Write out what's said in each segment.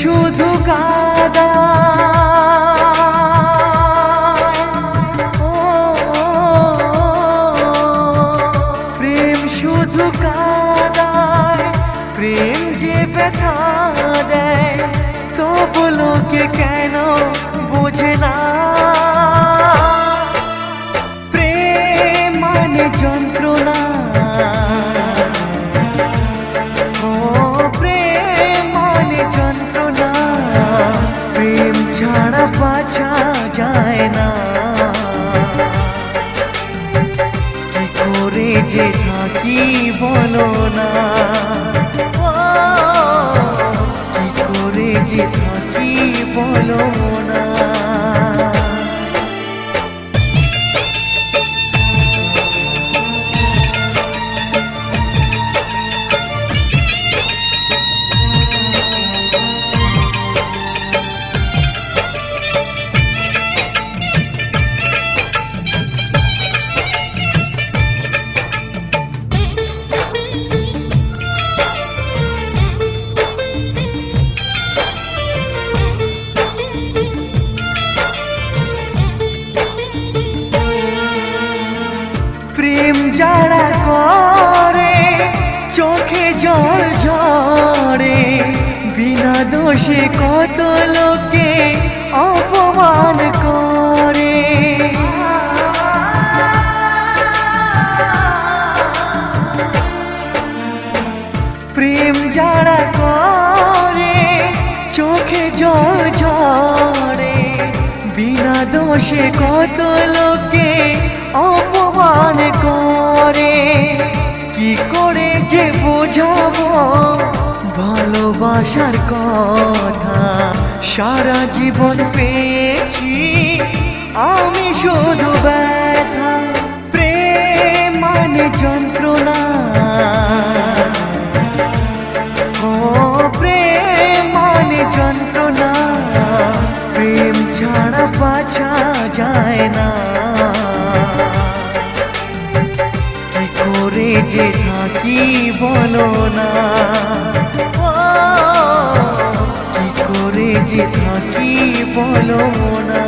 শুধু কাঁদায়, ও প্রেম শুধু কাঁদায়, প্রেম যে ব্যথা দেয়, তবু লোকে কেন বোঝে না। প্রেম মানে যন্ত্রণা, ও প্রেম মানে যন্ত্রণা, প্রেম ছাড়া বাঁচা যায় না। কি করে যে থাকি বলো না, কি করে যে থাকি বলো না। প্রেম যারা করে চোখে জল ঝরে, বিনা দোষে কত লোকে অপমান করে। প্রেম যারা করে চোখে জল ঝরে, বিনা দোষে কত লোকে অপমান করে। কি করে যে বোঝাবো ভালোবাসার কথা, সারা জীবন পেয়েছি আমি শুধু ব্যথা। প্রেম মানে যন্ত্রণা, ও প্রেম মানে যন্ত্রণা, প্রেম ছাড়া বাঁচা যায় না। কি করে যে থাকি বলো না, কি করে যে থাকি বলো না।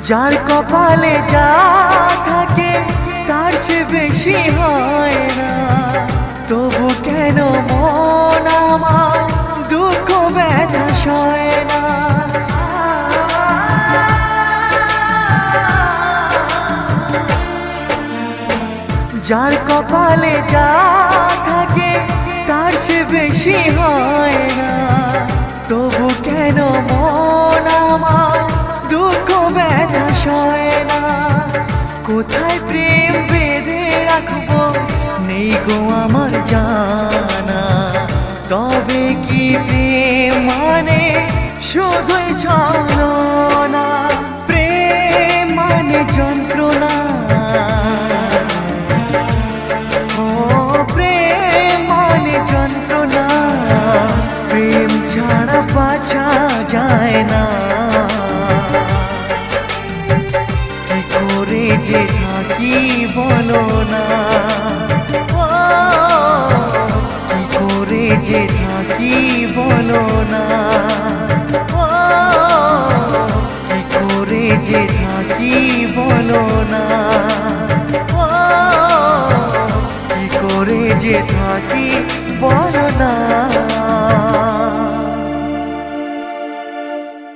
যার কপালে যা থাকে তার সে বেশি হয় না, তবু কেন মন আমার দুঃখ ব্যথা সয় না। যার কপালে যা থাকে তার সে বেশি হয় না, তবু কেন মন আমার দুঃখ ব্যথা সয় না। কোথায় প্রেম বেঁধে রাখবো নেই গো আমার জানা, তবে কি প্রেম মানে শুধুই ছলনা। প্রেম মানে যন্ত্রণা, ও প্রেম মানে যন্ত্রণা, প্রেম ছাড়া বাঁচা যায় না। কি করে যে থাকি বলো না, কি করে যে থাকি বলো না, কি করে যে থাকি বলো না, কি করে যে থাকি বলো না।